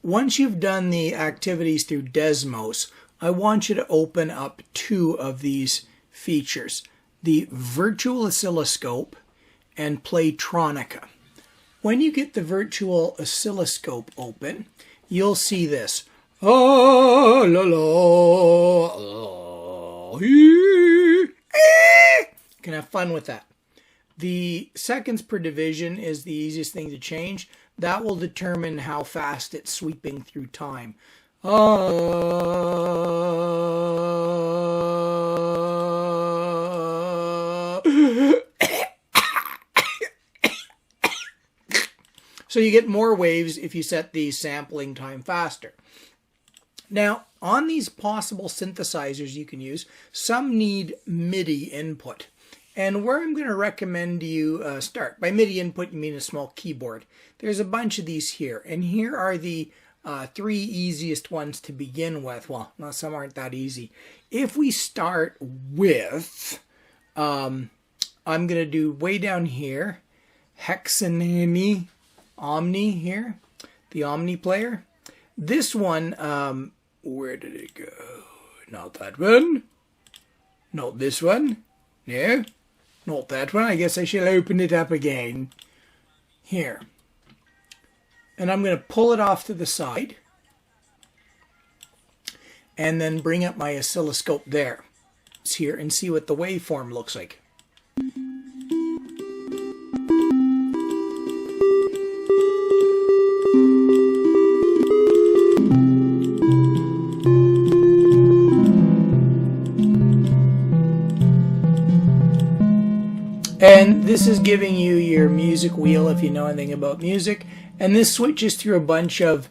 once you've done the activities through Desmos, I want you to open up two of these features, the virtual oscilloscope and Playtronica. When you get the virtual oscilloscope open, you'll see this. Ah, la, la, ah, you can have fun with that. The seconds per division is the easiest thing to change. That will determine how fast it's sweeping through time. So you get more waves if you set the sampling time faster. Now, on these possible synthesizers you can use, some need MIDI input. And where I'm going to recommend you start, by MIDI input you mean a small keyboard. There's a bunch of these here, and here are the three easiest ones to begin with. Well, no, some aren't that easy. If we start with, I'm going to do way down here, Hexanani Omni here, the Omni player. This one, where did it go? Not that one. Not this one. No. Not that one. I guess I shall open it up again. Here. And I'm going to pull it off to the side. And then bring up my oscilloscope there. It's here and see what the waveform looks like. And this is giving you your music wheel if you know anything about music. And this switches through a bunch of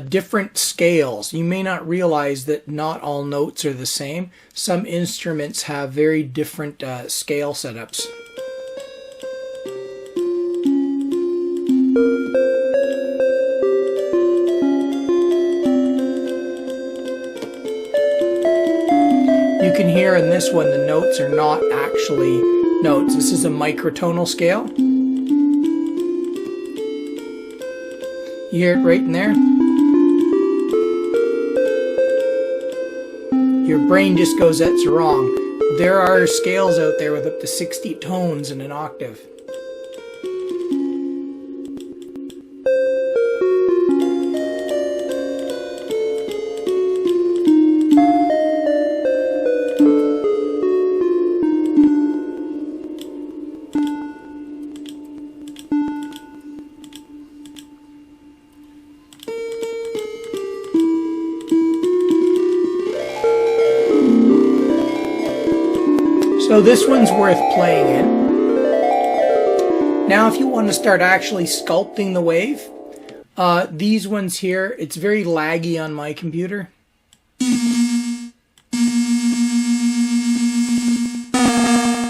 different scales. You may not realize that not all notes are the same. Some instruments have very different scale setups. You can hear in this one the notes are not actually notes. This is a microtonal scale. You hear it right in there? Your brain just goes, that's wrong. There are scales out there with up to 60 tones in an octave. So this one's worth playing in. Now if you want to start actually sculpting the wave, these ones here, it's very laggy on my computer.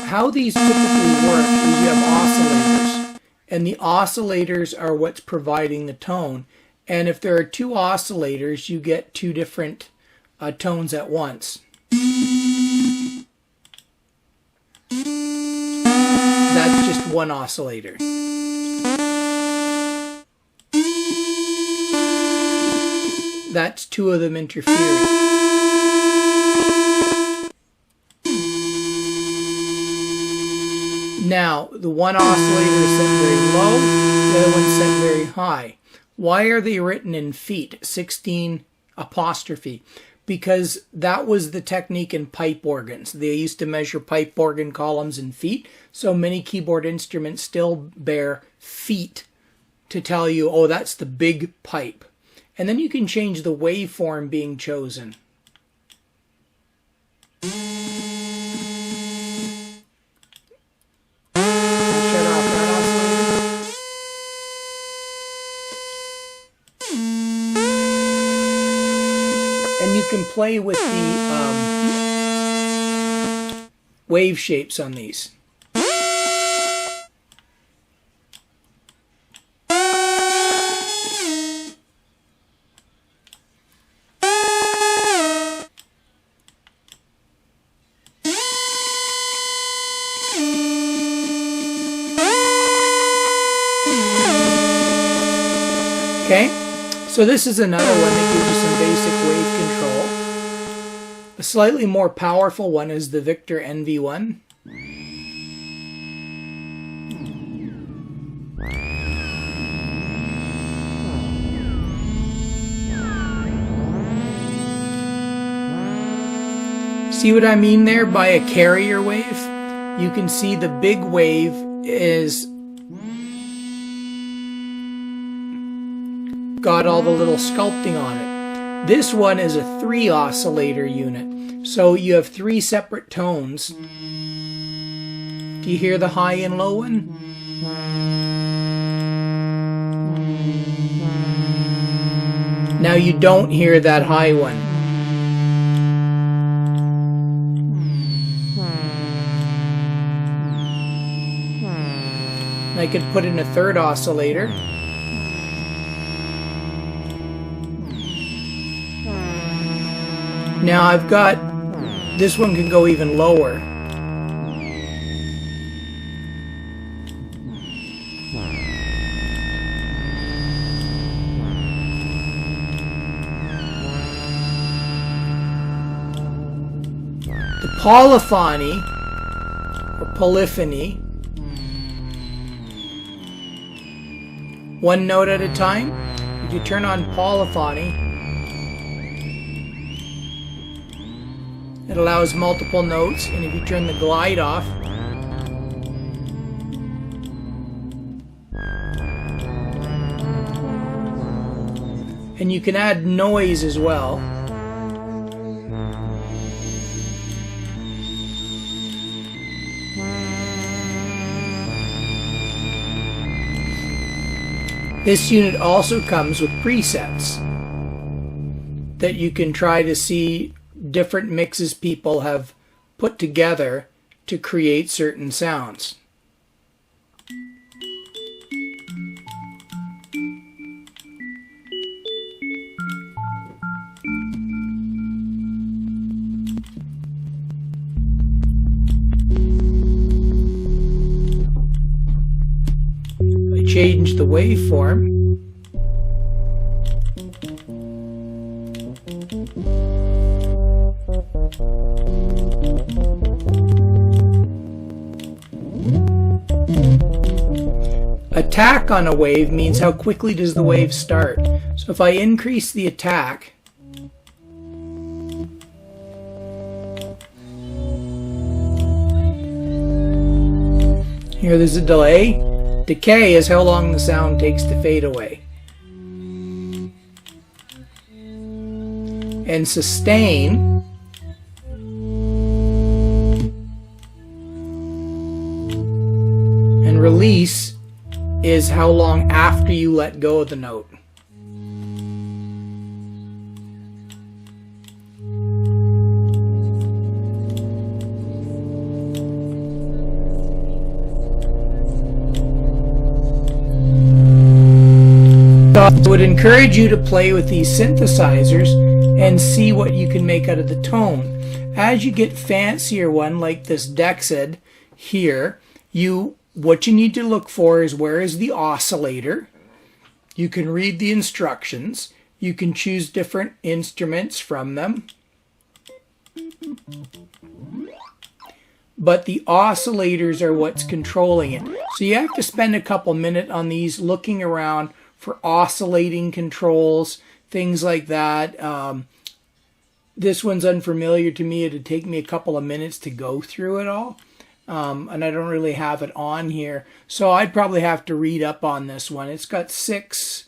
How these typically work is you have oscillators, and the oscillators are what's providing the tone. And if there are two oscillators, you get two different tones at once. That's just one oscillator. That's two of them interfering. Now, the one oscillator is set very low, the other one's set very high. Why are they written in feet, 16 apostrophe? Because that was the technique in pipe organs. They used to measure pipe organ columns in feet, so many keyboard instruments still bear feet to tell you, oh, that's the big pipe. And then you can change the waveform being chosen. And you can play with the wave shapes on these. Okay, So this is another one that gives you some basic wave control. A slightly more powerful one is the Victor NV1. See what I mean there by a carrier wave? You can see the big wave is got all the little sculpting on it. This one is a 3 oscillator unit. So you have 3 separate tones. Do you hear the high and low one? Now you don't hear that high one. I could put in a 3rd oscillator. Now I've got, this one can go even lower. The polyphony, or polyphony, 1 note at a time. If you turn on polyphony, it allows multiple notes, and if you turn the glide off, and you can add noise as well. This unit also comes with presets that you can try to see different mixes people have put together to create certain sounds. Change the waveform. Attack on a wave means how quickly does the wave start. So if I increase the attack, here there's a delay. Decay is how long the sound takes to fade away. And sustain and release is how long after you let go of the note. I would encourage you to play with these synthesizers and see what you can make out of the tone. As you get fancier one like this Dexed here, what you need to look for is where is the oscillator. You can read the instructions. You can choose different instruments from them. But the oscillators are what's controlling it. So you have to spend a couple minutes on these looking around for oscillating controls, things like that. This one's unfamiliar to me. It'd take me a couple of minutes to go through it all. And I don't really have it on here. So I'd probably have to read up on this one. It's got 6,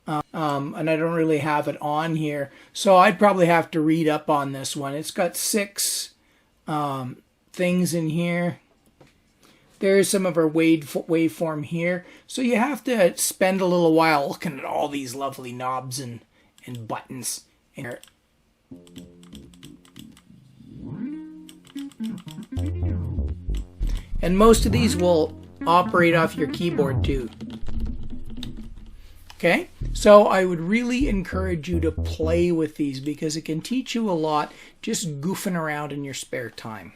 and I don't really have it on here. So I'd probably have to read up on this one. It's got 6 things in here. There's some of our waveform here. So you have to spend a little while looking at all these lovely knobs and buttons in here. And most of these will operate off your keyboard too. Okay, so I would really encourage you to play with these because it can teach you a lot just goofing around in your spare time.